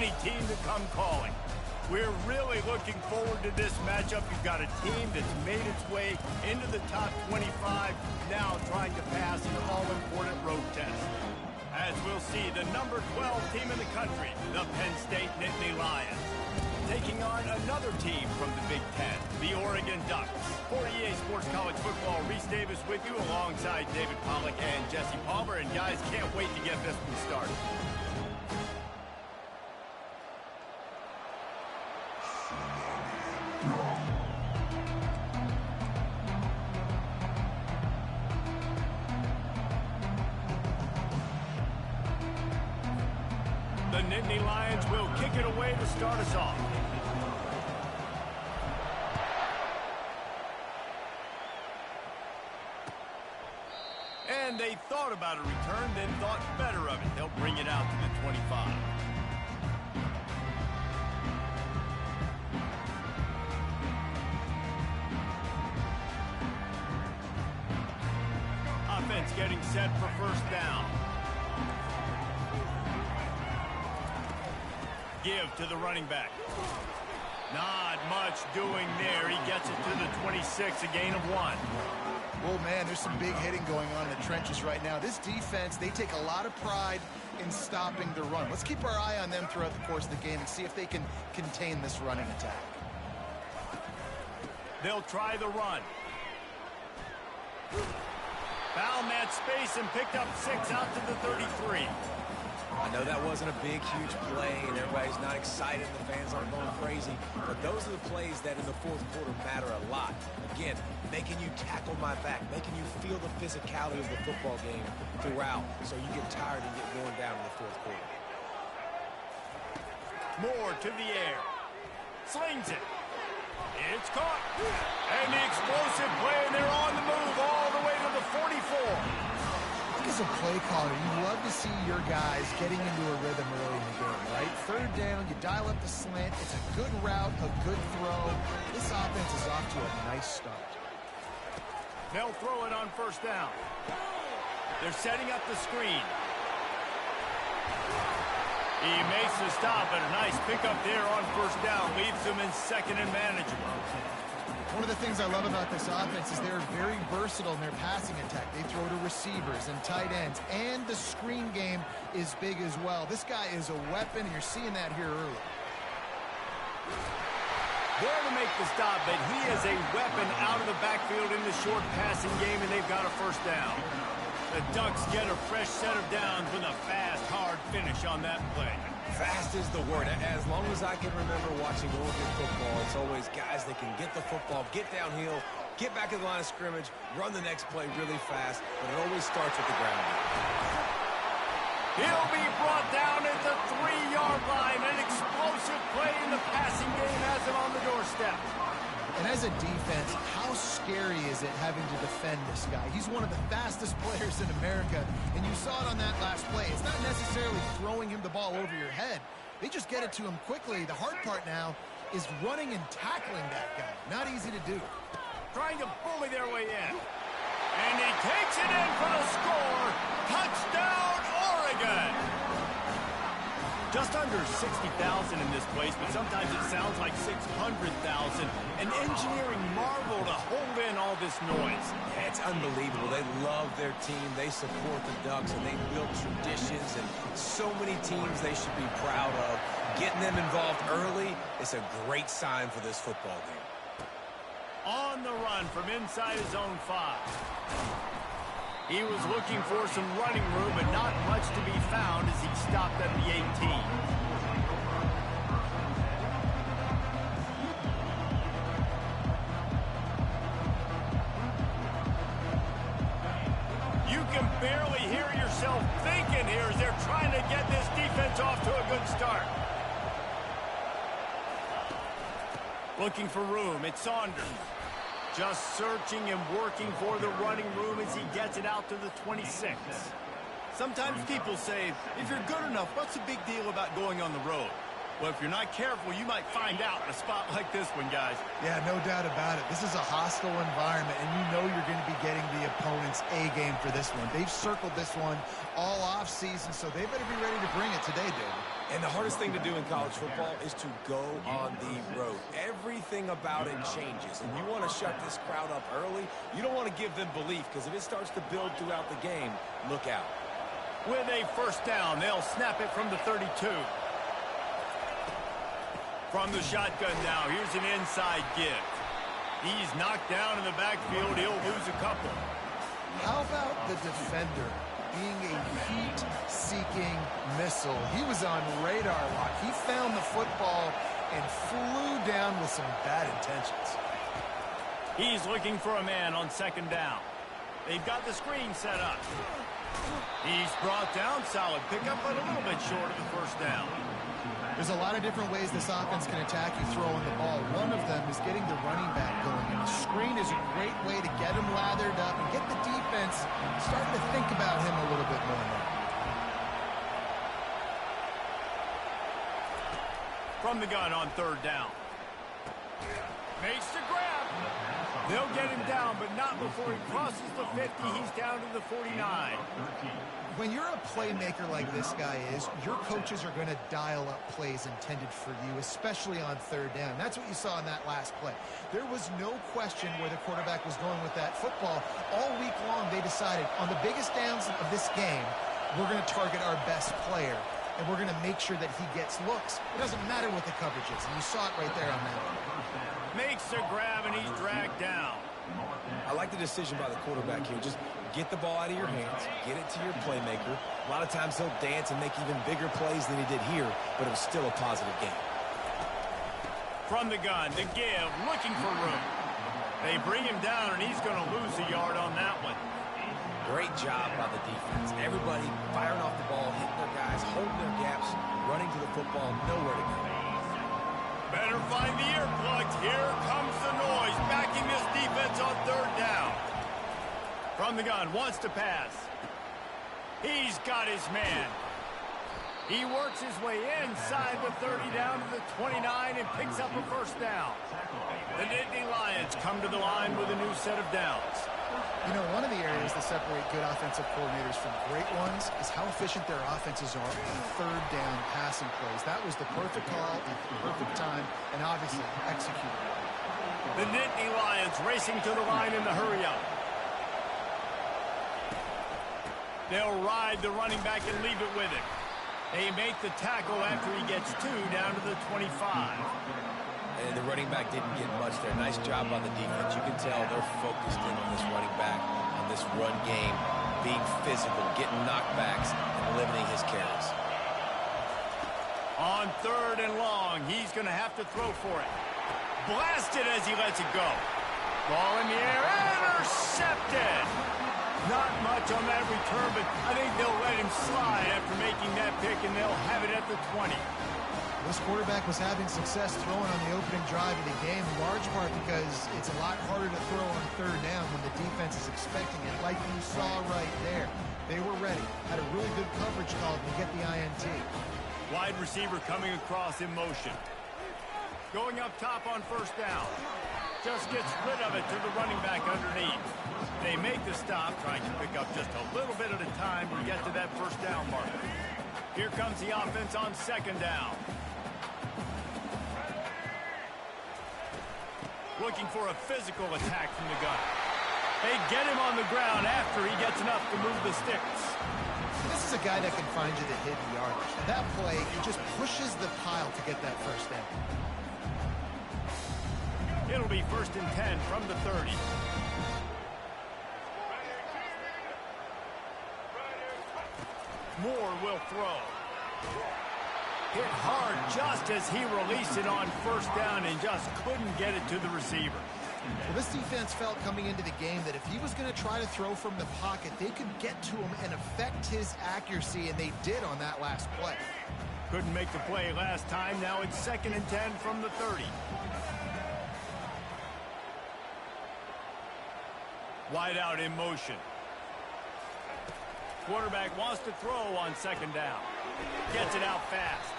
any team to come calling. We're really looking forward to this matchup. You've got a team that's made its way into the top 25, now trying to pass an all-important road test. As we'll see, the number 12 team in the country, the Penn State Nittany Lions, taking on another team from the Big Ten, the Oregon Ducks. For EA Sports College Football, Reese Davis with you alongside David Pollack and Jesse Palmer. And guys, can't wait to get this one started. The Nittany Lions will kick it away to start us off. And they thought about a return, then thought better of it. They'll bring it out to the 25. Offense getting set for first down. Give to the running back. Not much doing there. He gets it to the 26, a gain of 1. Oh, man, there's some big hitting going on in the trenches right now. This defense, they take a lot of pride in stopping the run. Let's keep our eye on them throughout the course of the game and see if they can contain this running attack. They'll try the run. Found that space and picked up 6 out to the 33. I know that wasn't a big, huge play, and everybody's not excited, the fans aren't going crazy, but those are the plays that in the fourth quarter matter a lot. Again, making you tackle my back, making you feel the physicality of the football game throughout, so you get tired and get worn down in the fourth quarter. More to the air. Slings it. It's caught. And the explosive play, and they're on the move all the way to the 44. As a play caller, you love to see your guys getting into a rhythm early in the game, right? Third down, you dial up the slant. It's a good route, a good throw. This offense is off to a nice start. They'll throw it on first down. They're setting up the screen. He makes the stop, but a nice pickup there on first down. Leaves them in second and manageable. One of the things I love about this offense is they're very versatile in their passing attack. They throw to receivers and tight ends, and the screen game is big as well. This guy is a weapon, and you're seeing that here early. There to make the stop, but he is a weapon out of the backfield in the short passing game, and they've got a first down. The Ducks get a fresh set of downs with a fast, hard finish on that play. Fast is the word. As long as I can remember watching Oregon football, it's always guys that can get the football, get downhill, get back in the line of scrimmage, run the next play really fast, but it always starts with the ground. He'll be brought down at the 3-yard line. An explosive play in the passing game has him on the doorstep. And as a defense, how scary is it having to defend this guy? He's one of the fastest players in America, and you saw it on that last play. It's not necessarily throwing him the ball over your head. They just get it to him quickly. The hard part now is running and tackling that guy. Not easy to do. Trying to bully their way in. And he takes it in for the score. Touchdown, Oregon! Just under 60,000 in this place, but sometimes it sounds like 600,000. An engineering marvel to hold in all this noise. Yeah, it's unbelievable. They love their team. They support the Ducks, and they build traditions, and so many teams they should be proud of. Getting them involved early is a great sign for this football game. On the run from inside his own 5. He was looking for some running room, but not much to be found as he stopped at the 18. You can barely hear yourself thinking here as they're trying to get this defense off to a good start. Looking for room, it's Saunders. Just searching and working for the running room as he gets it out to the 26. Sometimes people say, if you're good enough, what's the big deal about going on the road? Well, if you're not careful, you might find out in a spot like this one, guys. Yeah, no doubt about it. This is a hostile environment, and you know you're going to be getting the opponent's A game for this one. They've circled this one all off-season, so they better be ready to bring it today, David. And the hardest thing to do in college football is to go on the road. Everything about it changes, and you want to shut this crowd up early. You don't want to give them belief, because if it starts to build throughout the game, look out. With a first down, they'll snap it from the 32. From the shotgun now, here's an inside give. He's knocked down in the backfield. He'll lose a couple. How about the defender being a heat-seeking missile? He was on radar lock. He found the football and flew down with some bad intentions. He's looking for a man on second down. They've got the screen set up. He's brought down. Solid pickup, but a little bit short of the first down. There's a lot of different ways this offense can attack you throwing the ball. One of them is getting the running back going. And the screen is a great way to get him lathered up and get the defense starting to think about him a little bit more now. From the gun on third down. Makes the grab. They'll get him down, but not before he crosses the 50. He's down to the 49. When you're a playmaker like this guy is, your coaches are going to dial up plays intended for you, especially on third down. That's what you saw in that last play. There was no question where the quarterback was going with that football. All week long, they decided on the biggest downs of this game, we're going to target our best player, and we're going to make sure that he gets looks. It doesn't matter what the coverage is, and you saw it right there on that one. Makes the grab, and he's dragged down. I like the decision by the quarterback here. Just get the ball out of your hands, get it to your playmaker. A lot of times he'll dance and make even bigger plays than he did here, but it was still a positive game. From the gun, the give, looking for room. They bring him down, and he's going to lose a yard on that one. Great job by the defense. Everybody firing off the ball, hitting their guys, holding their gaps, running to the football, nowhere to go. Better find the earplugs. Here comes the noise, backing this defense on third down. From the gun, wants to pass. He's got his man. He works his way inside the 30 down to the 29 and picks up a first down. The Nittany Lions come to the line with a new set of downs. You know, one of the areas that separate good offensive coordinators from great ones is how efficient their offenses are on third down passing plays. That was the perfect call at the perfect time and obviously executed. The Nittany Lions racing to the line in the hurry-up. They'll ride the running back and leave it with him. They make the tackle after he gets two down to the 25. And the running back didn't get much there. Nice job by the defense. You can tell they're focused in on this running back, on this run game, being physical, getting knockbacks, and limiting his carries. On third and long, he's going to have to throw for it. Blasted as he lets it go. Ball in the air, intercepted. Not much on that return, but I think they'll let him slide after making that pick, and they'll have it at the 20. This quarterback was having success throwing on the opening drive of the game, in large part because it's a lot harder to throw on third down when the defense is expecting it, like you saw right there. They were ready, had a really good coverage call to get the INT. Wide receiver coming across in motion. Going up top on first down. Just gets rid of it to the running back underneath. They make the stop, trying to pick up just a little bit at a time to get to that first down marker. Here comes the offense on second down. Looking for a physical attack from the gun. They get him on the ground after he gets enough to move the sticks. This is a guy that can find you the hidden yardage. That play, he just pushes the pile to get that first down. It'll be first and 10 from the 30. Moore will throw. Hit hard just as he released it on first down and just couldn't get it to the receiver. Well, this defense felt coming into the game that if he was going to try to throw from the pocket, they could get to him and affect his accuracy, and they did on that last play. Couldn't make the play last time. Now it's second and 10 from the 30. Wide out in motion. Quarterback wants to throw on second down. Gets it out fast.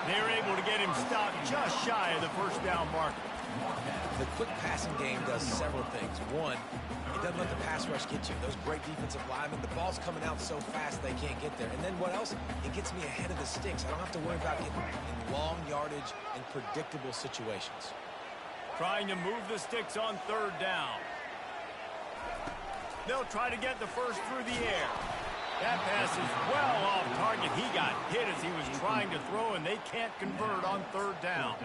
They were able to get him stopped just shy of the first down marker. The quick passing game does several things. One, it doesn't let the pass rush get you. Those great defensive linemen, the ball's coming out so fast they can't get there. And then what else? It gets me ahead of the sticks. I don't have to worry about getting in long yardage and predictable situations. Trying to move the sticks on third down. They'll try to get the first through the air. That pass is well off target. He got hit as he was trying to throw, and they can't convert on third down.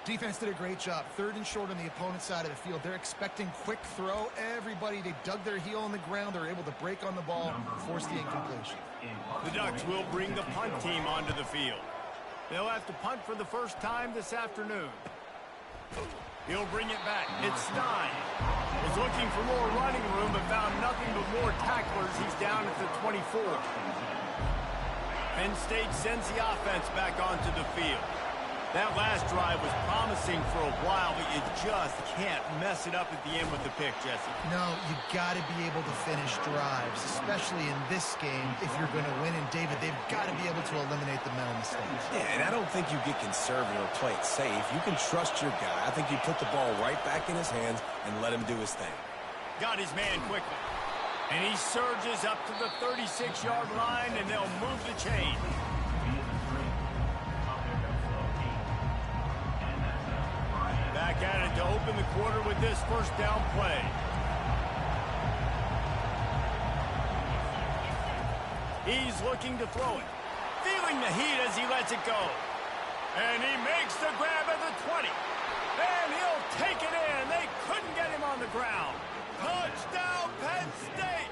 Defense did a great job. Third and short on the opponent's side of the field. They're expecting quick throw. Everybody, they dug their heel on the ground. They're able to break on the ball, force the incompletion. The Ducks will bring the punt team onto the field. They'll have to punt for the first time this afternoon. He'll bring it back. It's Stein. Was looking for more running room, but found nothing but more tacklers. He's down at the 24. Penn State sends the offense back onto the field. That last drive was promising for a while, but you just can't mess it up at the end with the pick, Jesse. No, you got to be able to finish drives, especially in this game if you're going to win. And, David, they've got to be able to eliminate the mental mistakes. Yeah, and I don't think you get conservative or play it safe. You can trust your guy. I think you put the ball right back in his hands and let him do his thing. Got his man quickly. And he surges up to the 36-yard line, and they'll move the chain. Back at it to open the quarter with this first down play. He's looking to throw it. Feeling the heat as he lets it go. And he makes the grab at the 20. And he'll take it in. They couldn't get him on the ground. Touchdown, Penn State!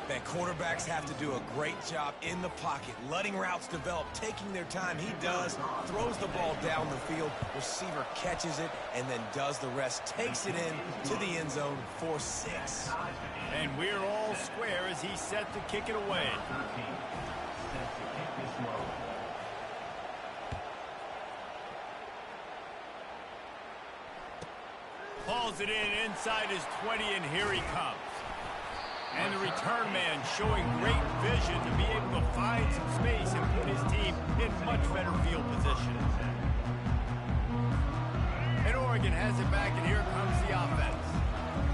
Man, quarterbacks have to do a great job in the pocket, letting routes develop, taking their time. He does, throws the ball down the field, receiver catches it, and then does the rest, takes it in to the end zone for 6. And we're all square as he's set to kick it away. Hauls it in inside his 20, and here he comes. And the return man showing great vision to be able to find some space and put his team in much better field position. And Oregon has it back, and here comes the offense.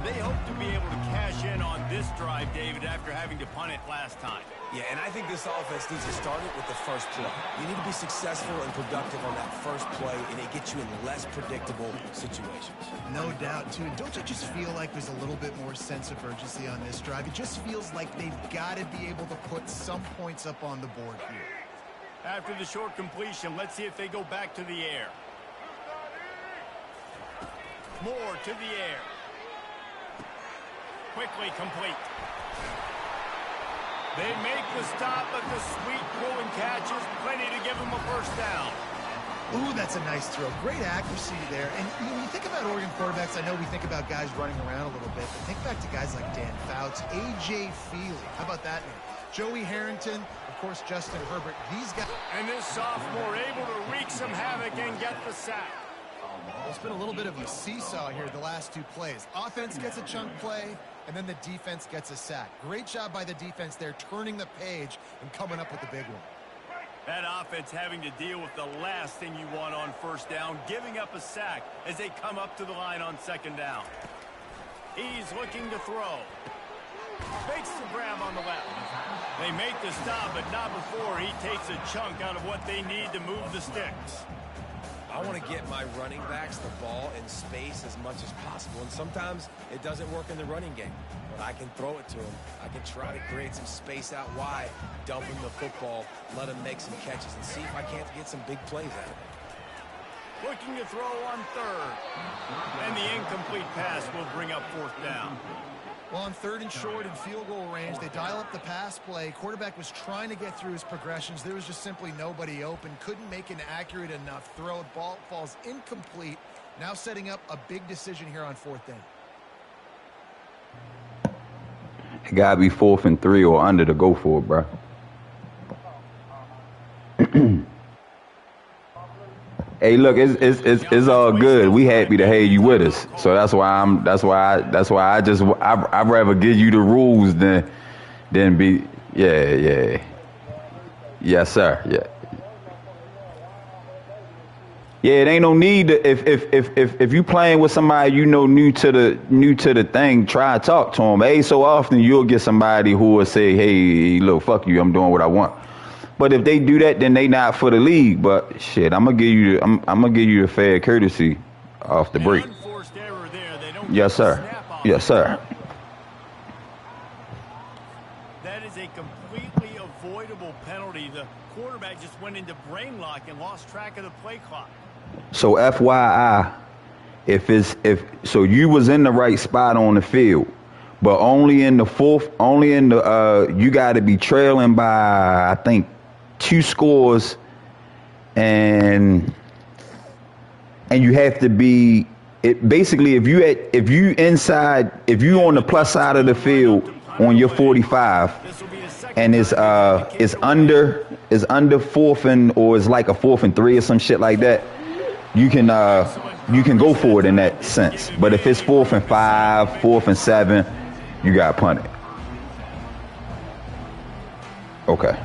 They hope to be able to cash in on this drive, David, after having to punt it last time. Yeah, and I think this offense needs to start it with the first play. You need to be successful and productive on that first play, and it gets you in less predictable situations. No doubt, too. Don't you just feel like there's a little bit more sense of urgency on this drive? It just feels like they've got to be able to put some points up on the board here. After the short completion, let's see if they go back to the air. More to the air. Quickly complete. They make the stop, but the sweet pull and catch is plenty to give them a first down. Ooh, that's a nice throw. Great accuracy there. And when you think about Oregon quarterbacks, I know we think about guys running around a little bit, but think back to guys like Dan Fouts, A.J. Feely. How about that name? Joey Harrington, of course, Justin Herbert. These guys. And this sophomore able to wreak some havoc and get the sack. It's been a little bit of a seesaw here the last 2 plays. Offense gets a chunk play, and then the defense gets a sack. Great job by the defense there, turning the page and coming up with the big one. That offense having to deal with the last thing you want on first down, giving up a sack as they come up to the line on second down. He's looking to throw. Makes the grab on the left. They make the stop, but not before he takes a chunk out of what they need to move the sticks. I want to get my running backs the ball in space as much as possible, and sometimes it doesn't work in the running game, but I can throw it to them. I can try to create some space out wide, dump him the football, let him make some catches, and see if I can't get some big plays out of it. Looking to throw on third, and the incomplete pass will bring up fourth down. Well, on third and short and field goal range, they dial up the pass play. Quarterback was trying to get through his progressions. There was just simply nobody open. Couldn't make an accurate enough throw. Ball falls incomplete. Now setting up a big decision here on fourth down. It gotta be 4th and 3 or under to go for it, bro. Hey, look, it's all good. We happy to have you with us, so that's why I'd rather give you the rules than be yes sir, yeah. Yeah, it ain't no need to, if you playing with somebody you know new to the thing, try to talk to them. Hey, so often you'll get somebody who will say, "Hey, look, fuck you, I'm doing what I want." But if they do that, then they not for the league. But shit, I'm gonna give you the fair courtesy off the break. Unforced error there. They don't Yes, get the sir. snap off. Yes, sir. That is a completely avoidable penalty. The quarterback just went into brain lock and lost track of the play clock. So FYI, if you was in the right spot on the field, but only in the you got to be trailing by I think 2 scores, and you have to be basically if you on the plus side of the field on your 45, and it's under 4th and or it's like a 4th and 3 or some shit like that. You can go for it in that sense, but if it's 4th and 5, 4th and 7, you got punted. Okay.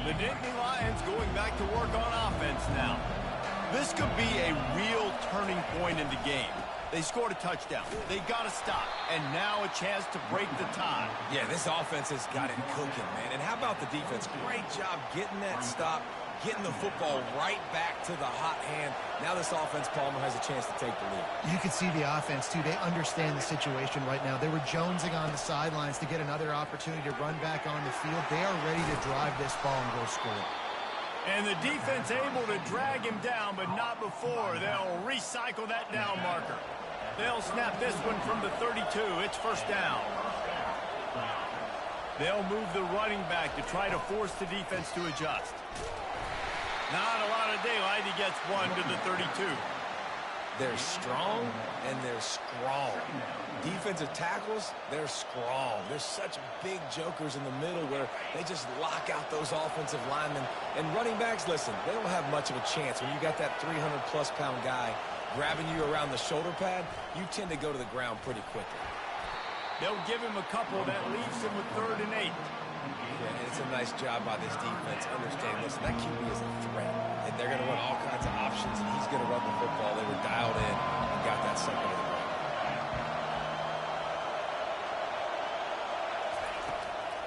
The Nittany Lions going back to work on offense now. This could be a real turning point in the game. They scored a touchdown. They got to stop. And now a chance to break the tie. Yeah, this offense has got it cooking, man. And how about the defense? Great job getting that stop, getting the football right back to the hot hand. Now this offense, Palmer, has a chance to take the lead. You can see the offense, too. They understand the situation right now. They were jonesing on the sidelines to get another opportunity to run back on the field. They are ready to drive this ball and go score. And the defense able to drag him down, but not before. They'll recycle that down marker. They'll snap this one from the 32. It's first down. They'll move the running back to try to force the defense to adjust. Not a lot of daylight. He gets one to the 32. They're strong and they're strong. Defensive tackles, they're strong. They're such big jokers in the middle where they just lock out those offensive linemen. And running backs, listen, they don't have much of a chance. When you got that 300-plus pound guy grabbing you around the shoulder pad, you tend to go to the ground pretty quickly. They'll give him a couple. That leaves him with 3rd and 8. Yeah, and it's a nice job by this defense. Understand, listen, that QB is a threat. And they're going to run all kinds of options, and he's going to run the football. They were dialed in and got that second to the ground.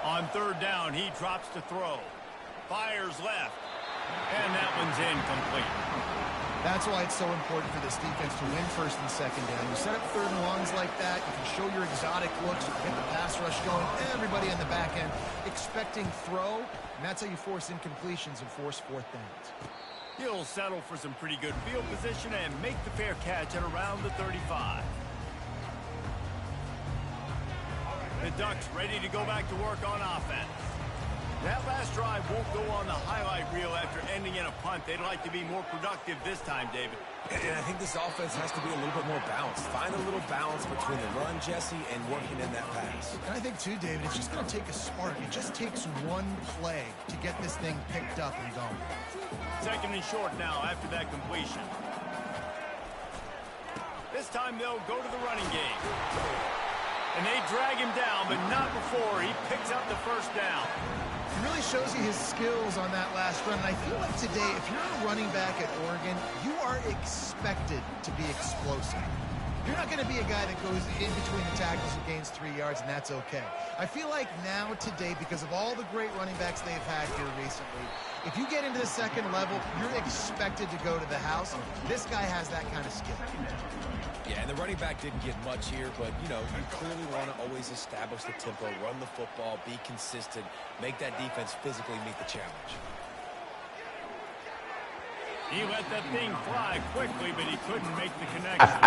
On 3rd down, he drops to throw. Fires left. And that one's incomplete. That's why it's so important for this defense to win 1st and 2nd down. You set up 3rd and longs like that, you can show your exotic looks, you can get the pass rush going, everybody in the back end expecting throw, and that's how you force incompletions and force 4th downs. He'll settle for some pretty good field position and make the fair catch at around the 35. The Ducks ready to go back to work on offense. That last drive won't go on the highlight reel after ending in a punt. They'd like to be more productive this time, David. And I think this offense has to be a little bit more balanced. Find a little balance between the run, Jesse, and working in that pass. And I think, too, David, it's just going to take a spark. It just takes one play to get this thing picked up and going. 2nd and short now after that completion. This time they'll go to the running game. And they drag him down, but not before he picks up the 1st down. He really shows you his skills on that last run. And I feel like today, if you're a running back at Oregon, you are expected to be explosive. You're not going to be a guy that goes in between the tackles and gains 3 yards, and that's okay. I feel like now, today, because of all the great running backs they've had here recently, if you get into the 2nd level, you're expected to go to the house. This guy has that kind of skill. Yeah, and the running back didn't get much here, but, you know, you clearly want to always establish the tempo, run the football, be consistent, make that defense physically meet the challenge. He let that thing fly quickly, but he couldn't make the connection.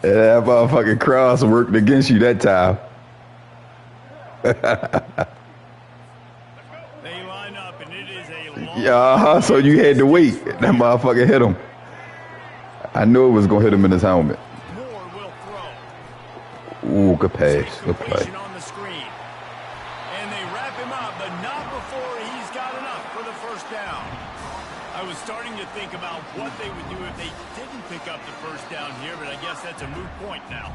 That motherfucking cross worked against you that time. They line up, and it is a long... Yeah, so you had to wait. That motherfucker hit him. I knew it was going to hit him in his helmet. Moore will throw. Ooh, good pass. Good play. On the screen. And they wrap him up, but not before he's got enough for the 1st down. I was starting to think about what they would do if they didn't pick up up the first down here, but I guess that's a moot point now.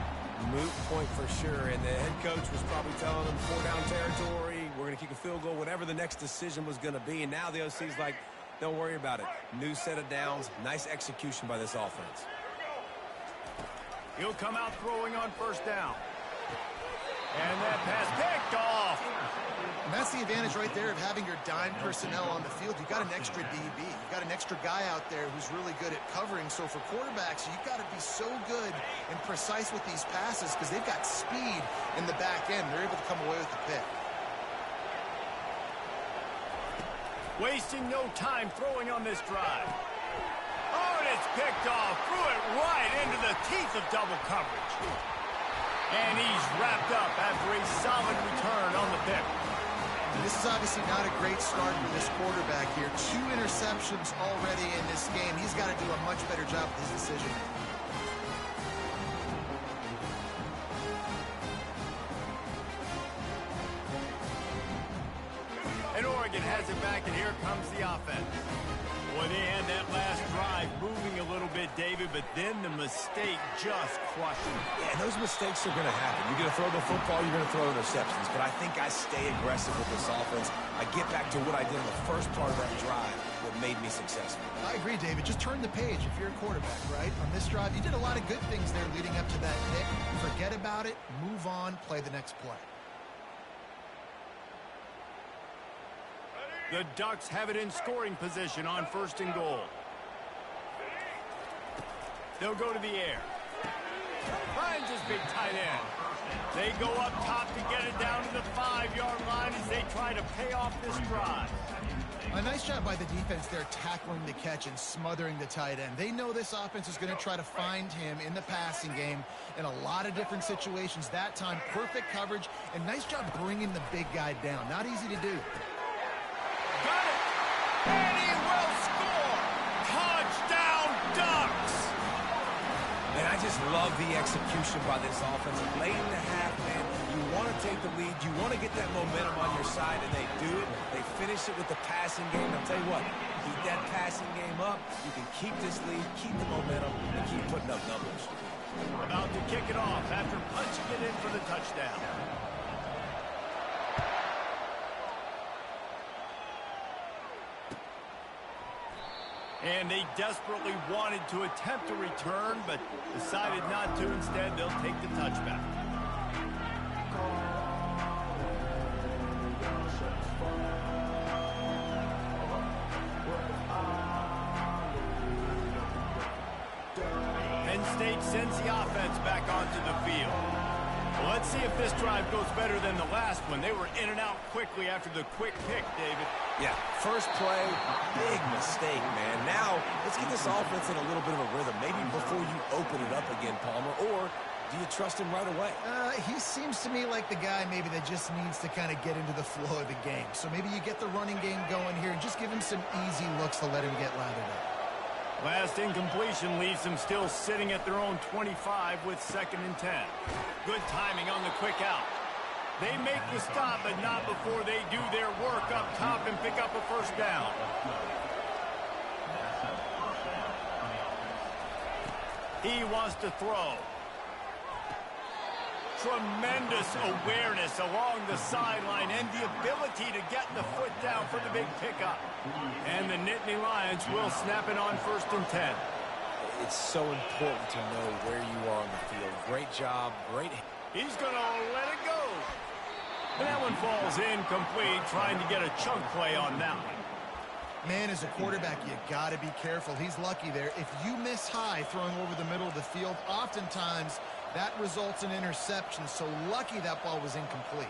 Moot point for sure, and the head coach was probably telling them 4-down territory, we're going to kick a field goal, whatever the next decision was going to be, and now the OC's like, don't worry about it. New set of downs, nice execution by this offense. He'll come out throwing on first down. And that pass picked off. And that's the advantage right there of having your dime personnel on the field. You've got an extra DB. You've got an extra guy out there who's really good at covering. So for quarterbacks, you've got to be so good and precise with these passes because they've got speed in the back end. They're able to come away with the pick. Wasting no time throwing on this drive. Oh, and it's picked off. Threw it right into the teeth of double coverage. And he's wrapped up after a solid return on the pick. And this is obviously not a great start for this quarterback here. 2 interceptions already in this game. He's got to do a much better job with his decision making. And Oregon has it back, and here comes the offense. Boy, they had that last drive moving a little bit, David, but then the mistake just crushed them. Yeah, and those mistakes are going to happen. You're going to throw the football, you're going to throw interceptions, but I think I stay aggressive with this offense. I get back to what I did in the first part of that drive, what made me successful. I agree, David. Just turn the page if you're a quarterback, right? On this drive, you did a lot of good things there leading up to that pick. Forget about it, move on, play the next play. The Ducks have it in scoring position on first and goal. They'll go to the air. Finds his big tight end. They go up top to get it down to the 5-yard line as they try to pay off this drive. A nice job by the defense there tackling the catch and smothering the tight end. They know this offense is going to try to find him in the passing game in a lot of different situations. That time, perfect coverage, and nice job bringing the big guy down. Not easy to do. Got it! And he will score! Touchdown, Ducks! And I just love the execution by this offense. Late in the half, man, you want to take the lead. You want to get that momentum on your side, and they do it. They finish it with the passing game. I'll tell you what, keep that passing game up. You can keep this lead, keep the momentum, and keep putting up numbers. About to kick it off after punching it in for the touchdown. And they desperately wanted to attempt a return, but decided not to. Instead, they'll take the touchback. Penn State sends the offense back onto the field. Well, let's see if this drive goes better than the last one. They were in and out quickly after the quick pick, David. Yeah, first play, big mistake, man. Now, let's get this offense in a little bit of a rhythm. Maybe before you open it up again, Palmer, or do you trust him right away? He seems to me like the guy maybe that just needs to kind of get into the flow of the game. So maybe you get the running game going here and just give him some easy looks to let him get lathered up. Last incompletion leaves them still sitting at their own 25 with 2nd and 10. Good timing on the quick out. They make the stop, but not before they do their work up top and pick up a first down. He wants to throw. Tremendous awareness along the sideline and the ability to get the foot down for the big pickup. And the Nittany Lions will snap it on 1st and 10. It's so important to know where you are on the field. Great job, great. He's going to let it go. And that one falls incomplete, trying to get a chunk play on that one. Man, as a quarterback, you got to be careful. He's lucky there. If you miss high throwing over the middle of the field, oftentimes that results in interception. So lucky that ball was incomplete.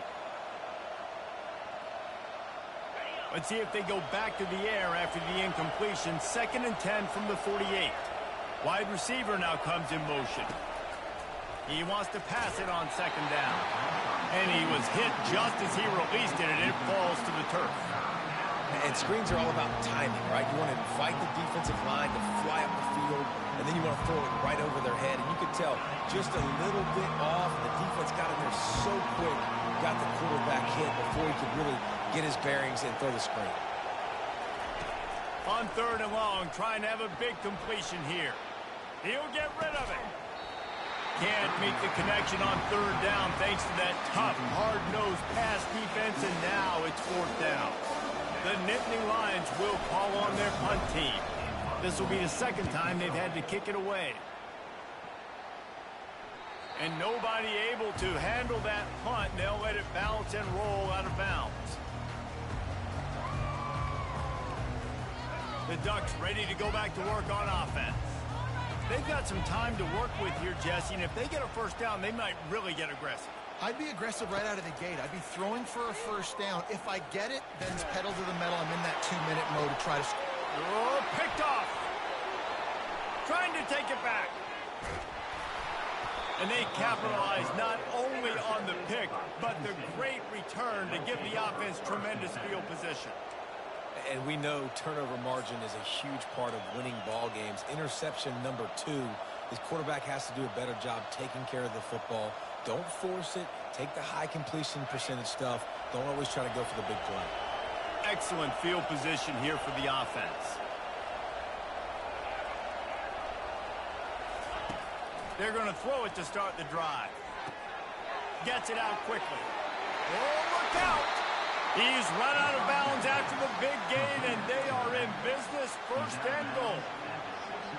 Let's see if they go back to the air after the incompletion. 2nd and 10 from the 48. Wide receiver now comes in motion. He wants to pass it on 2nd down. And he was hit just as he released it, and it falls to the turf. And screens are all about timing, right? You want to invite the defensive line to fly up the field, and then you want to throw it right over their head. And you could tell just a little bit off. The defense got in there so quick, got the quarterback hit before he could really get his bearings and throw the screen. On 3rd and long, trying to have a big completion here. He'll get rid of it. Can't meet the connection on third down thanks to that tough, hard-nosed pass defense, and now it's fourth down. The Nittany Lions will call on their punt team. This will be the second time they've had to kick it away. And nobody able to handle that punt. They'll let it bounce and roll out of bounds. The Ducks ready to go back to work on offense. They've got some time to work with here, Jesse, and if they get a first down, they might really get aggressive. I'd be aggressive right out of the gate. I'd be throwing for a first down. If I get it, then it's pedal to the metal. I'm in that 2-minute mode to try to score. Oh, picked off. Trying to take it back. And they capitalize not only on the pick, but the great return to give the offense tremendous field position. And we know turnover margin is a huge part of winning ball games. Interception number 2, his quarterback has to do a better job taking care of the football. Don't force it. Take the high completion percentage stuff. Don't always try to go for the big play. Excellent field position here for the offense. They're going to throw it to start the drive. Gets it out quickly. Oh, look out! He's run out of bounds after the big gain, and they are in business, first and goal.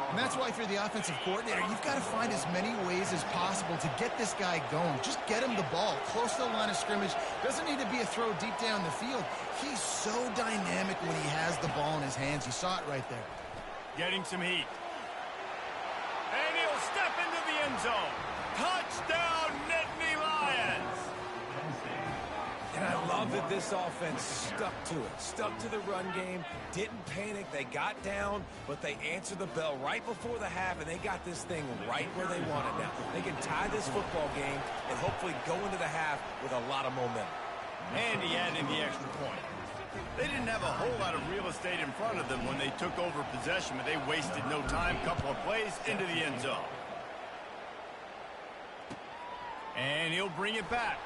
And that's why if you're the offensive coordinator, you've got to find as many ways as possible to get this guy going. Just get him the ball close to the line of scrimmage. Doesn't need to be a throw deep down the field. He's so dynamic when he has the ball in his hands. You saw it right there. Getting some heat. And he'll step into the end zone. Touchdown, Nittany Lions! And I love that this offense stuck to it. Stuck to the run game. Didn't panic. They got down, but they answered the bell right before the half, and they got this thing right where they want it now. They can tie this football game and hopefully go into the half with a lot of momentum. And he added the extra point. They didn't have a whole lot of real estate in front of them when they took over possession, but they wasted no time. Couple of plays into the end zone. And he'll bring it back.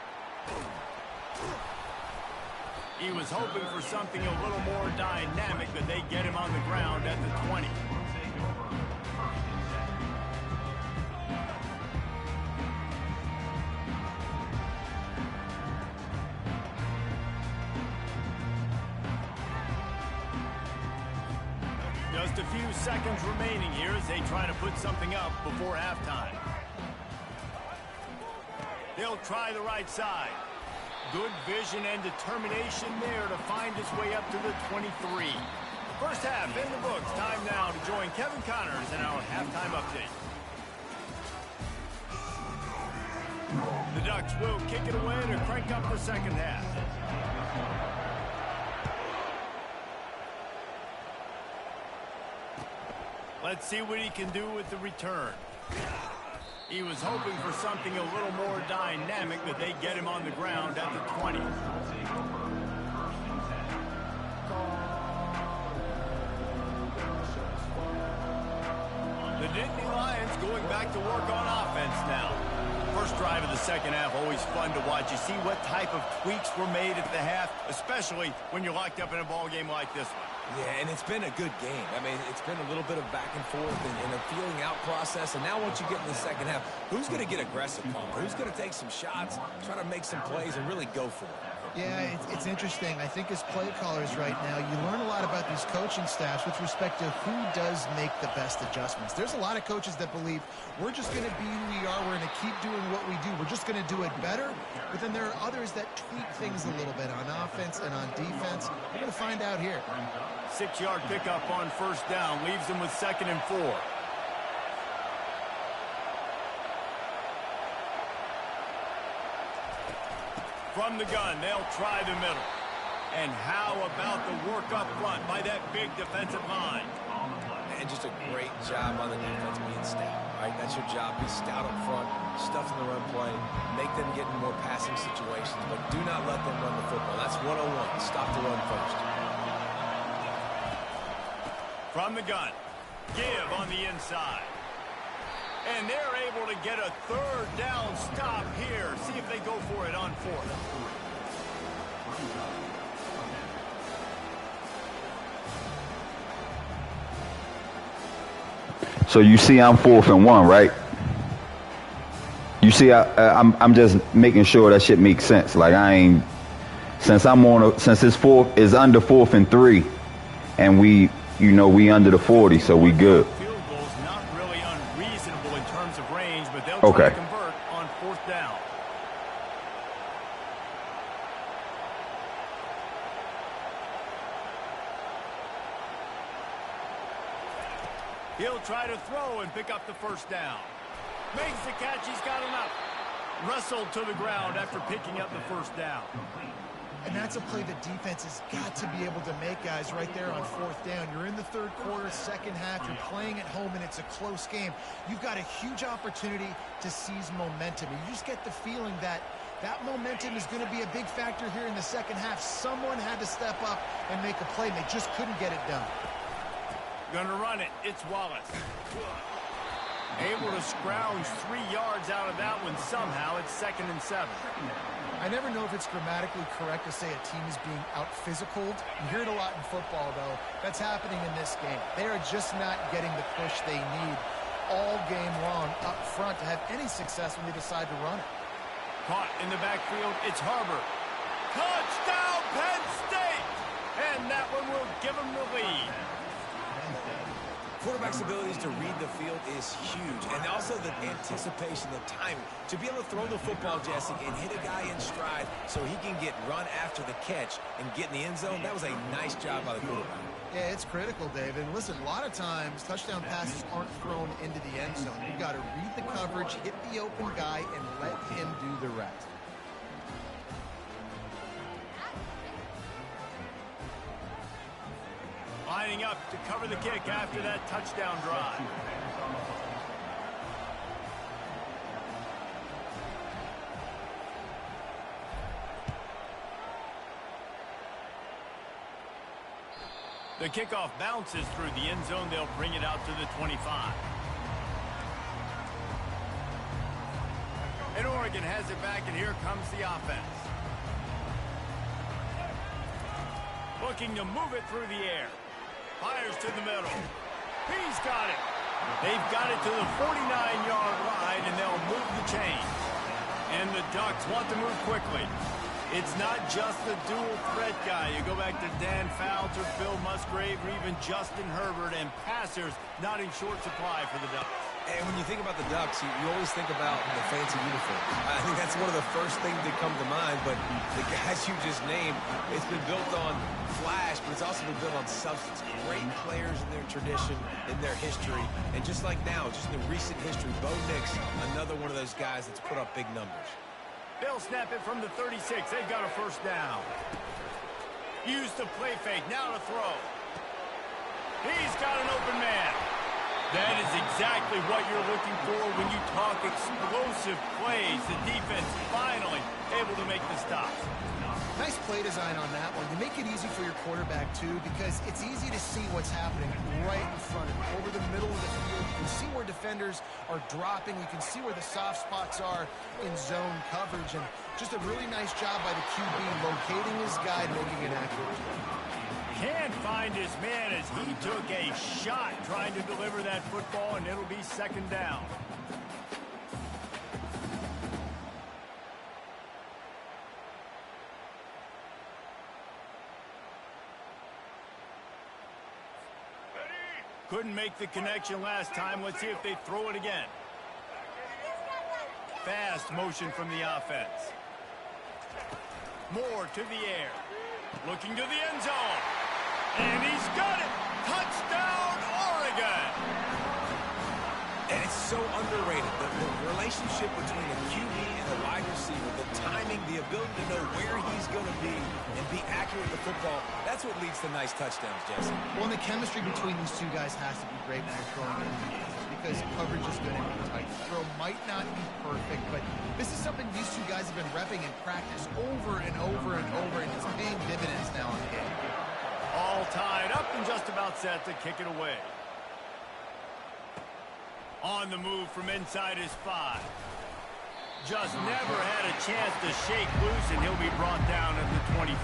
He was hoping for something a little more dynamic, but they get him on the ground at the 20. Just a few seconds remaining here as they try to put something up before halftime. They'll try the right side. Good vision and determination there to find his way up to the 23. First half in the books. Time now to join Kevin Connors in our halftime update. The Ducks will kick it away to crank up the second half. Let's see what he can do with the return. He was hoping for something a little more dynamic, but they get him on the ground at the 20. The Nittany Lions going back to work on offense now. First drive of the second half, always fun to watch. You see what type of tweaks were made at the half, especially when you're locked up in a ball game like this one. Yeah, and it's been a good game. I mean, it's been a little bit of back and forth and a feeling out process. And now once you get in the second half, who's going to get aggressive, Palmer? Who's going to take some shots, try to make some plays, and really go for it? Yeah, it's interesting. I think as play callers right now, you learn a lot about these coaching staffs with respect to who does make the best adjustments. There's a lot of coaches that believe we're just going to be who we are. We're going to keep doing what we do. We're just going to do it better. But then there are others that tweak things a little bit on offense and on defense. We're going to find out here. 6-yard pickup on first down leaves them with 2nd and 4. From the gun, they'll try the middle. And how about the work up front by that big defensive line? And just a great job on the defense being stout, right? That's your job. Be stout up front, stuff in the run play, make them get in more passing situations, but do not let them run the football. That's 101. Stop the run first. From the gun, give on the inside. And they're able to get a third down stop here. See if they go for it on 4th. So you see I'm 4th and 1, right? You see I'm just making sure that shit makes sense. Like I ain't, since it's under 4th and 3, and we under the 40, so we good. Field goal's not really unreasonable in terms of range, but they'll try Okay. to convert on 4th down. He'll try to throw and pick up the 1st down. Makes the catch. He's got enough. Wrestled to the ground after picking up the 1st down. And that's a play the defense has got to be able to make, guys, right there on 4th down. You're in the 3rd quarter, 2nd half. You're playing at home, and it's a close game. You've got a huge opportunity to seize momentum. And you just get the feeling that that momentum is going to be a big factor here in the 2nd half. Someone had to step up and make a play, and they just couldn't get it done. Gonna run it. It's Wallace. Able to scrounge 3 yards out of that one somehow. It's 2nd and 7. I never know if it's grammatically correct to say a team is being out-physicaled. You hear it a lot in football, though. That's happening in this game. They are just not getting the push they need all game long up front to have any success when they decide to run it. Caught in the backfield. It's Harbor. Touchdown, Penn State! And that one will give them the lead. Quarterback's abilities to read the field is huge, and also the anticipation, the timing. To be able to throw the football, Jesse, and hit a guy in stride so he can get run after the catch and get in the end zone, that was a nice job by the quarterback. Yeah, it's critical, David. And listen, a lot of times touchdown passes aren't thrown into the end zone. You've got to read the coverage, hit the open guy, and let him do the rest. Lining up to cover the kick after that touchdown drive. The kickoff bounces through the end zone. They'll bring it out to the 25. And Oregon has it back, and here comes the offense. Looking to move it through the air. Fires to the middle. He's got it. They've got it to the 49-yard line, and they'll move the chain. And the Ducks want to move quickly. It's not just the dual threat guy. You go back to Dan Fouts or Bill Musgrave or even Justin Herbert, and passers not in short supply for the Ducks. And when you think about the Ducks, you always think about the fancy uniform. I think that's one of the first things that come to mind, but the guys you just named, it's been built on flash, but it's also been built on substance. Great players in their tradition, in their history, and just like now, just in the recent history, Bo Nix, another one of those guys that's put up big numbers. They'll snap it from the 36. They've got a 1st down. Use the play fake. Now to throw. He's got an open man. That is exactly what you're looking for when you talk explosive plays. The defense finally able to make the stop. Nice play design on that one. You make it easy for your quarterback, too, because it's easy to see what's happening right in front of you. Over the middle of the field, you can see where defenders are dropping. You can see where the soft spots are in zone coverage. And just a really nice job by the QB locating his guy and making an accurate throw. Can't find his man as he took a shot trying to deliver that football, and it'll be 2nd down. Couldn't make the connection last time. Let's see if they throw it again. Fast motion from the offense. Moore to the air. Looking to the end zone. And he's got it. Touchdown, Oregon. And it's so underrated. The relationship between a QB and a wide receiver, the timing, the ability to know where he's going to be and be accurate with the football, that's what leads to nice touchdowns, Jesse. Well, and the chemistry between these two guys has to be great when they're throwing in because coverage is going to be tight. The throw might not be perfect, but this is something these two guys have been repping in practice over and over and over, and it's paying dividends now in the game. All tied up and just about set to kick it away. On the move from inside his 5. Just never had a chance to shake loose, and he'll be brought down at the 24.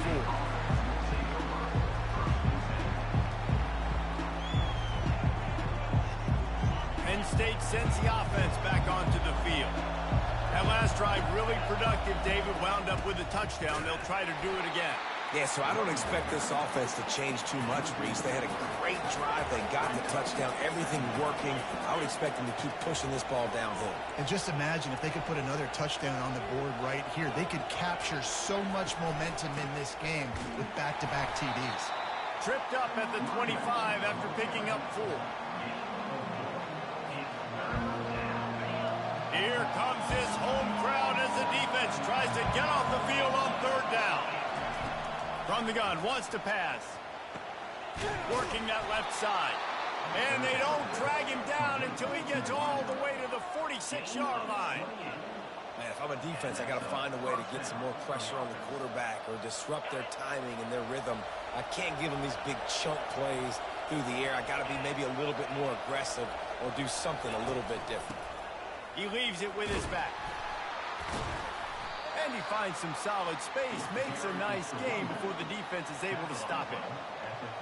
State sends the offense back onto the field. That last drive really productive. David wound up with a touchdown. They'll try to do it again. Yeah, so I don't expect this offense to change too much, Reese. They had a great drive. They got the touchdown. Everything working. I would expect them to keep pushing this ball downhill. And just imagine if they could put another touchdown on the board right here. They could capture so much momentum in this game with back-to-back TDs. Tripped up at the 25 after picking up 4. Here comes this home crowd as the defense tries to get off the field on 3rd down. From the gun, wants to pass. Working that left side. And they don't drag him down until he gets all the way to the 46-yard line. Man, if I'm a defense, I got to find a way to get some more pressure on the quarterback or disrupt their timing and their rhythm. I can't give them these big chunk plays through the air. I got to be maybe a little bit more aggressive or do something a little bit different. He leaves it with his back. And he finds some solid space, makes a nice game before the defense is able to stop it.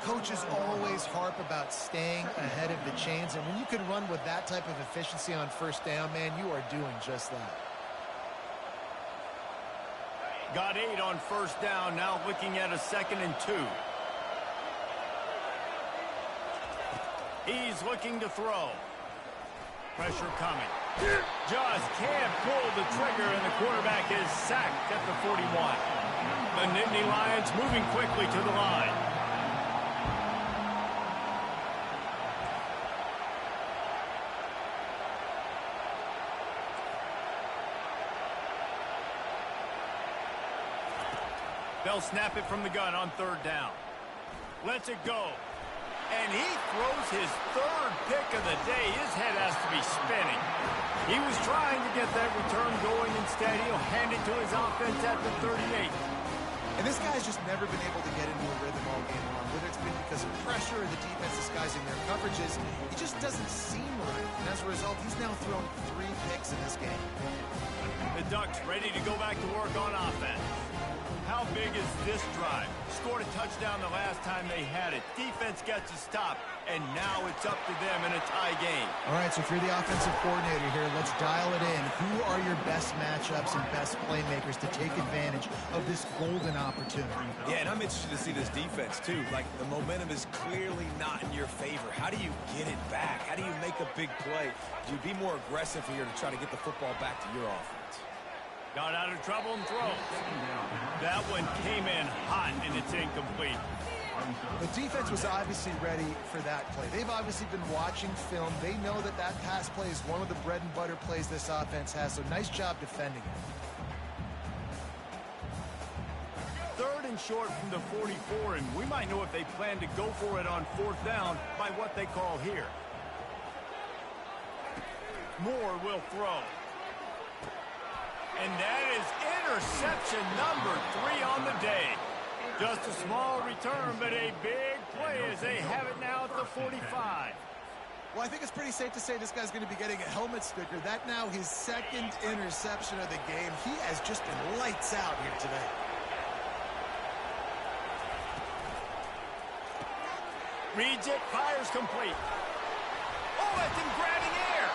Coaches always harp about staying ahead of the chains, and when you can run with that type of efficiency on 1st down, man, you are doing just that. Got 8 on 1st down, now looking at a 2nd and 2. He's looking to throw. Pressure coming. Just can't pull the trigger, and the quarterback is sacked at the 41. The Nittany Lions moving quickly to the line. They'll snap it from the gun on 3rd down. Lets it go. And he throws his 3rd pick of the day. His head has to be spinning. He was trying to get that return going. Instead, he'll hand it to his offense at the 38. And this guy's just never been able to get into a rhythm all game long. Whether it's been because of pressure or the defense disguising their coverages, he just doesn't seem right. And as a result, he's now thrown 3 picks in this game. The Ducks ready to go back to work on offense. How big is this drive? Scored a touchdown the last time they had it. Defense gets a stop, and now it's up to them in a tie game. All right, so if you're the offensive coordinator here, let's dial it in. Who are your best matchups and best playmakers to take advantage of this golden opportunity? Yeah, and I'm interested to see this defense, too. Like, the momentum is clearly not in your favor. How do you get it back? How do you make a big play? Do you be more aggressive here to try to get the football back to your offense? Got out of trouble and throws. That one came in hot, and it's incomplete. The defense was obviously ready for that play. They've obviously been watching film. They know that that pass play is one of the bread and butter plays this offense has, so nice job defending it. 3rd and short from the 44, and we might know if they plan to go for it on 4th down by what they call here. Moore will throw. And that is interception number 3 on the day. Just a small return, but a big play as they have it now at the 45. Well, I think it's pretty safe to say this guy's going to be getting a helmet sticker. That now his 2nd interception of the game. He has just been lights out here today. Reads it, fires complete. Oh, that's in grabbing air.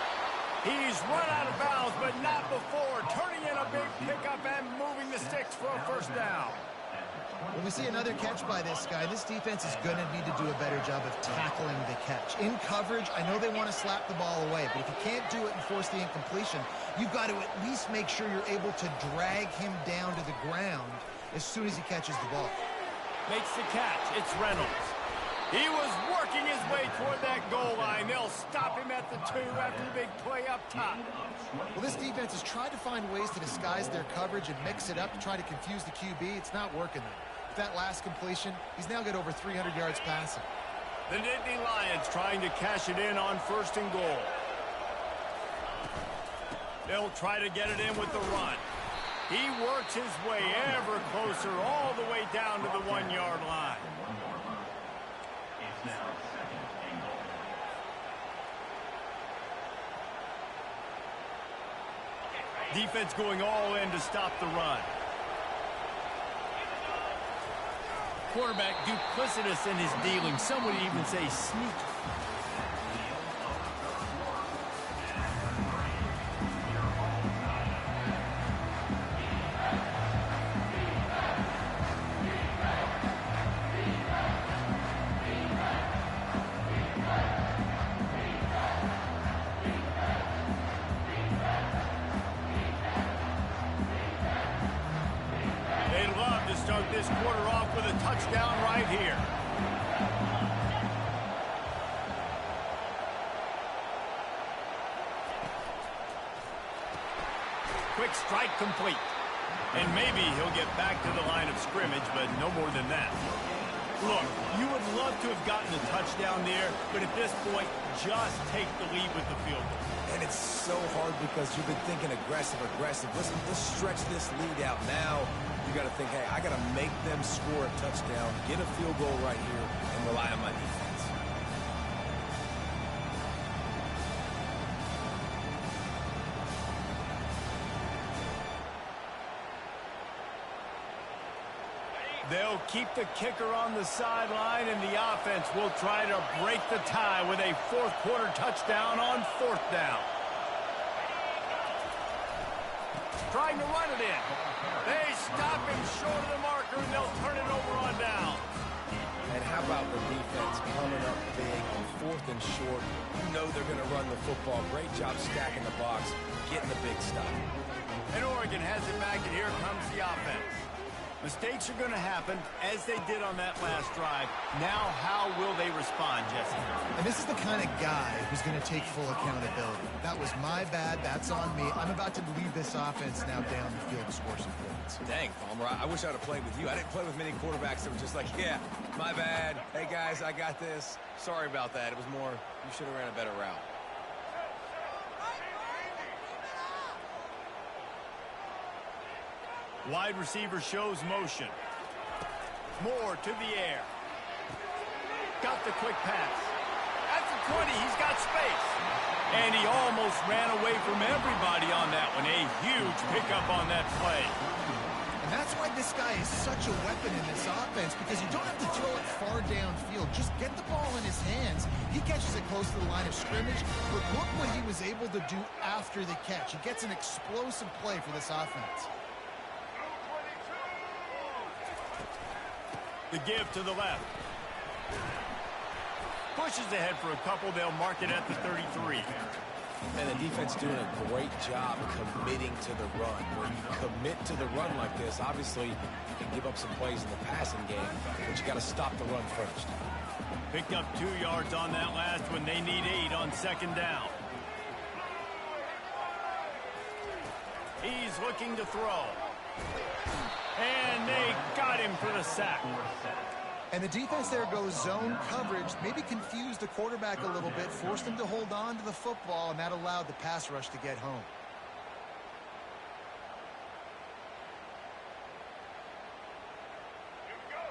He's run out of bounds, but not before. Turning in a big pickup and moving the sticks for a 1st down. When we see another catch by this guy, this defense is going to need to do a better job of tackling the catch. In coverage, I know they want to slap the ball away, but if you can't do it and force the incompletion, you've got to at least make sure you're able to drag him down to the ground as soon as he catches the ball. Makes the catch. It's Reynolds. He was working his way toward that goal line. They'll stop him at the 2 after the big play up top. Well, this defense has tried to find ways to disguise their coverage and mix it up to try to confuse the QB. It's not working there. With that last completion, he's now got over 300 yards passing. The Nittany Lions trying to cash it in on 1st and goal. They'll try to get it in with the run. He works his way ever closer all the way down to the 1-yard line. Defense going all in to stop the run. Quarterback duplicitous in his dealing. Some would even say sneaky. this quarter off with a touchdown right here. Quick strike complete. And maybe he'll get back to the line of scrimmage, but no more than that. Look, you would love to have gotten a touchdown there, but at this point, just take the lead with the field goal. And it's so hard because you've been thinking aggressive. Listen, let's stretch this lead out now. You got to think, hey, I got to make them score a touchdown, get a field goal right here, and rely on my defense. They'll keep the kicker on the sideline, and the offense will try to break the tie with a fourth quarter touchdown on fourth down. Trying to run it in. They stop him short of the marker, and they'll turn it over on down. And how about the defense coming up big on fourth and short? You know they're going to run the football. Great job stacking the box, getting the big stop. And Oregon has it back, and here comes the offense. Mistakes are going to happen, as they did on that last drive. Now, how will they respond, Jesse? And this is the kind of guy who's going to take full accountability. That was my bad. That's on me. I'm about to lead this offense now down the field to score some points. Dang, Palmer, I wish I'd have played with you. I didn't play with many quarterbacks that were just like, yeah, my bad. Hey, guys, I got this. Sorry about that. It was more, you should have ran a better route. Wide receiver shows motion. Moore to the air. Got the quick pass. At the 20, he's got space. And he almost ran away from everybody on that one. A huge pickup on that play. And that's why this guy is such a weapon in this offense, because you don't have to throw it far downfield. Just get the ball in his hands. He catches it close to the line of scrimmage, but look what he was able to do after the catch. He gets an explosive play for this offense. The give to the left. Pushes ahead for a couple. They'll mark it at the 33. And the defense doing a great job committing to the run. When you commit to the run like this, obviously you can give up some plays in the passing game, but you got to stop the run first. Picked up 2 yards on that last one. They need 8 on second down. He's looking to throw. And they got him for the sack. And the defense there goes zone coverage, maybe confused the quarterback a little bit, forced him to hold on to the football, and that allowed the pass rush to get home.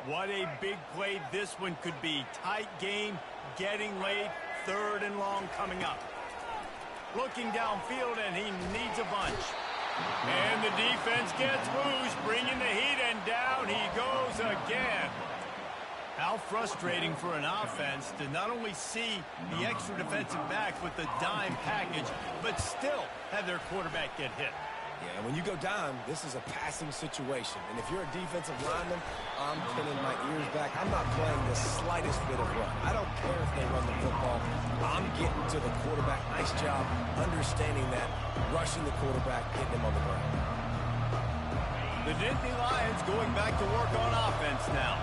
What a big play this one could be. Tight game, getting late, third and long coming up. Looking downfield, and he needs a bunch. And the defense gets loose, bringing the heat, and down he goes again. How frustrating for an offense to not only see the extra defensive back with the dime package, but still have their quarterback get hit. Yeah, and when you go dime, this is a passing situation. And if you're a defensive lineman, I'm pinning my ears back. I'm not playing the slightest bit of run. I don't care if they run the football. I'm getting to the quarterback. Nice job understanding that, rushing the quarterback, getting him on the ground. The Nittany Lions going back to work on offense now.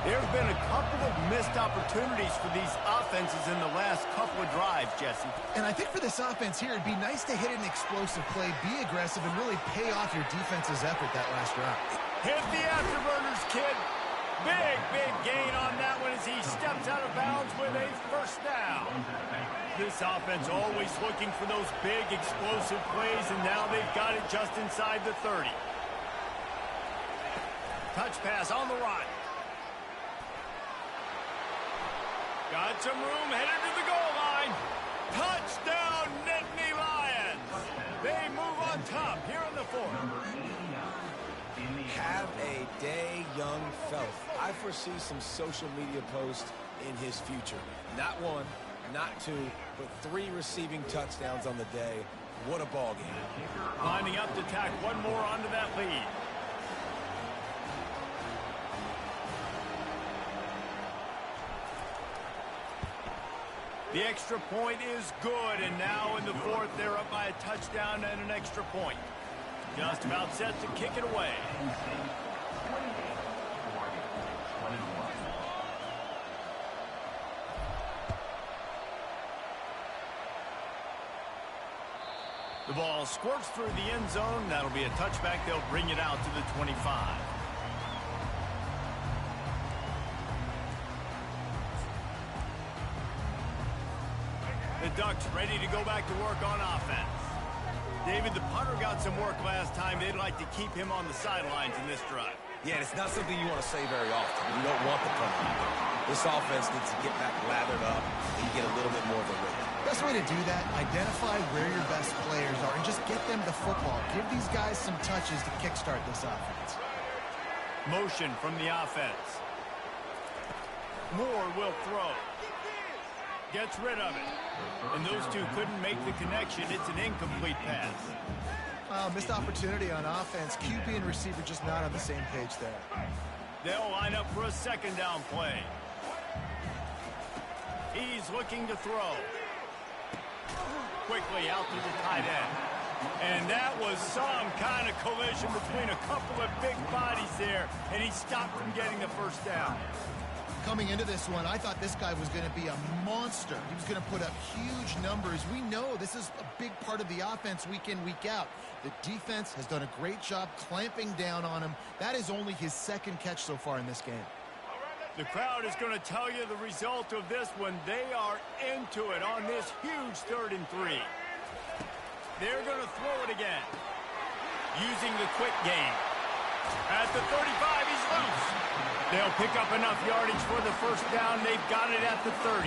There have been a couple of missed opportunities for these offenses in the last couple of drives, Jesse. And I think for this offense here, it'd be nice to hit an explosive play, be aggressive, and really pay off your defense's effort that last drive. Hit the afterburners, kid. Big, big gain on that one as he steps out of bounds with a first down. This offense always looking for those big, explosive plays, and now they've got it just inside the 30. Touch pass on the right. Got some room, headed to the goal line. Touchdown, Nittany Lions. They move on top here in the fourth. Have a day, young fella. I foresee some social media posts in his future. Not one, not two, but 3 receiving touchdowns on the day. What a ball game. Lining up to tack one more onto that lead. The extra point is good, and now in the fourth, they're up by a touchdown and an extra point. Just about set to kick it away. The ball squirts through the end zone. That'll be a touchback. They'll bring it out to the 25. The Ducks ready to go back to work on offense. David, the punter got some work last time. They'd like to keep him on the sidelines in this drive. Yeah, it's not something you want to say very often. You don't want the punter. This offense needs to get back lathered up and get a little bit more of a rhythm. Best way to do that, identify where your best players are and just get them the football. Give these guys some touches to kickstart this offense. Motion from the offense. Moore will throw. Gets rid of it. And those two couldn't make the connection. It's an incomplete pass. Missed opportunity on offense. QB and receiver just not on the same page there. They'll line up for a second down play. He's looking to throw. Quickly out to the tight end. And that was some kind of collision between a couple of big bodies there, and he stopped from getting the first down. Coming into this one, I thought this guy was going to be a monster. He was going to put up huge numbers. We know this is a big part of the offense week in, week out. The defense has done a great job clamping down on him. That is only his second catch so far in this game. The crowd is going to tell you the result of this one. They are into it on this huge 3rd and 3. They're going to throw it again. Using the quick game. At the 35, he's loose. They'll pick up enough yardage for the first down. They've got it at the 30.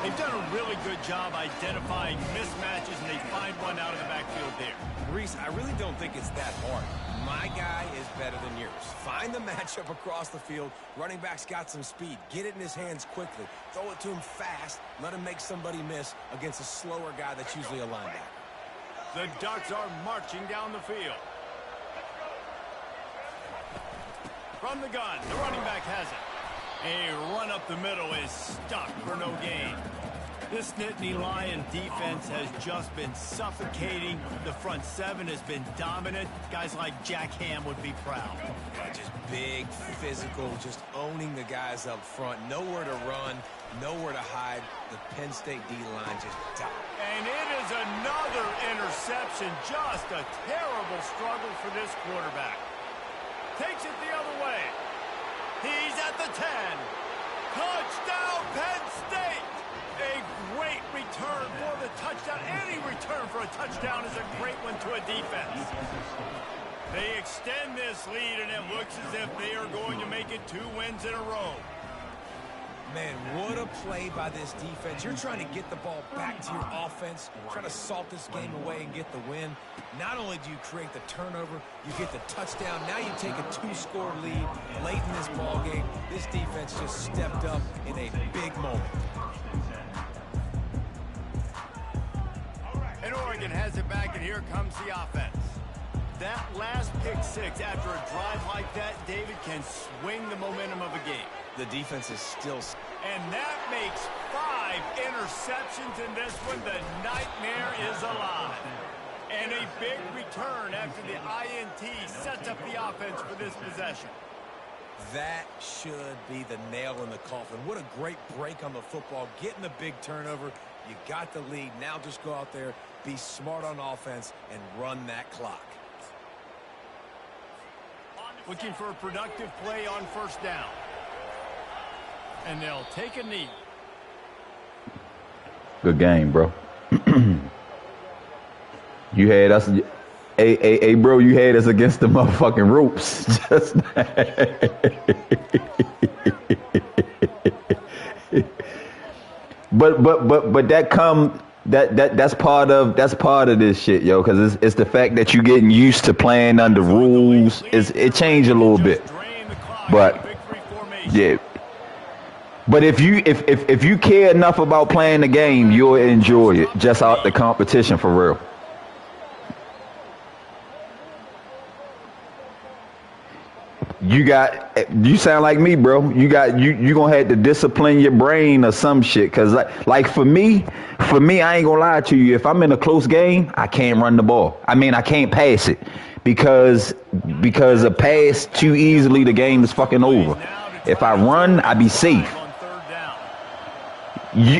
They've done a really good job identifying mismatches, and they find one out of the backfield there. Reese, I really don't think it's that hard. My guy is better than yours. Find the matchup across the field. Running back's got some speed. Get it in his hands quickly. Throw it to him fast. Let him make somebody miss against a slower guy that's usually a linebacker. The Ducks are marching down the field. From the gun, the running back has it. A run up the middle is stuck for no gain. This Nittany Lion defense has just been suffocating. The front seven has been dominant. Guys like Jack Ham would be proud. Yeah, just big, physical, just owning the guys up front. Nowhere to run, nowhere to hide. The Penn State D-line just died. And it is another interception. Just a terrible struggle for this quarterback. Takes it the other way. He's at the 10. Touchdown, Penn State! A great return for the touchdown. Any return for a touchdown is a great one to a defense. They extend this lead, and it looks as if they are going to make it 2 wins in a row. Man, what a play by this defense. You're trying to get the ball back to your offense, trying to salt this game away and get the win. Not only do you create the turnover, you get the touchdown. Now you take a 2-score lead late in this ball game. This defense just stepped up in a big moment. And Oregon has it back, and here comes the offense. That last pick six after a drive like that, David, can swing the momentum of a game. The defense is still... And that makes 5 interceptions in this one. The nightmare is alive. And a big return after the INT sets up the offense for this possession. That should be the nail in the coffin. What a great break on the football. Getting the big turnover. You got the lead. Now just go out there, be smart on offense, and run that clock. Looking for a productive play on first down. And they'll take a knee. Good game, bro. You had us, hey, bro, you had us against the motherfucking ropes. Just but that's part of this shit, yo, because it's the fact that you getting used to playing under rules. It changed a little bit, but yeah. But if you care enough about playing the game, you'll enjoy it just out the competition for real. You sound like me, bro. You gonna have to discipline your brain or some shit. Cause like for me, I ain't gonna lie to you. If I'm in a close game, I can't run the ball. I mean, I can't pass it because a pass too easily, the game is fucking over. If I run, I be safe. On third down.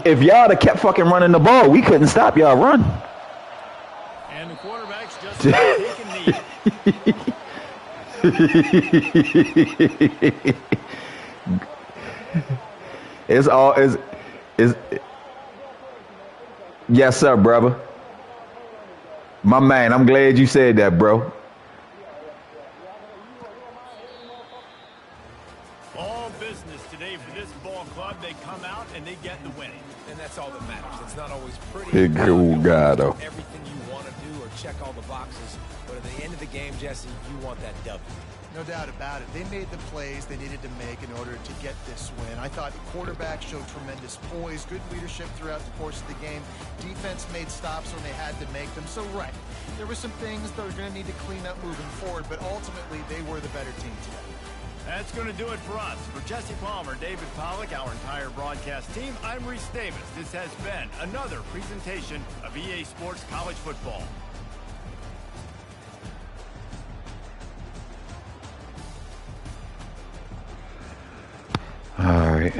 If y'all had kept fucking running the ball, we couldn't stop y'all run. And the quarterback's just taking knee. It's all is yes sir, brother. My man, I'm glad you said that, bro. All business today for this ball club. They come out and they get the win. And that's all that matters. It's not always pretty. Big cool guy, though. Everything you want to do or check all the boxes. But at the end of the game, Jesse, you want that W. No doubt about it. They made the plays they needed to make in order to get this win. I thought the quarterback showed tremendous poise, good leadership throughout the course of the game. Defense made stops when they had to make them. So, right, there were some things that were going to need to clean up moving forward, but ultimately they were the better team today. That's going to do it for us. For Jesse Palmer, David Pollack, our entire broadcast team, I'm Reese Davis. This has been another presentation of EA Sports College Football. All right.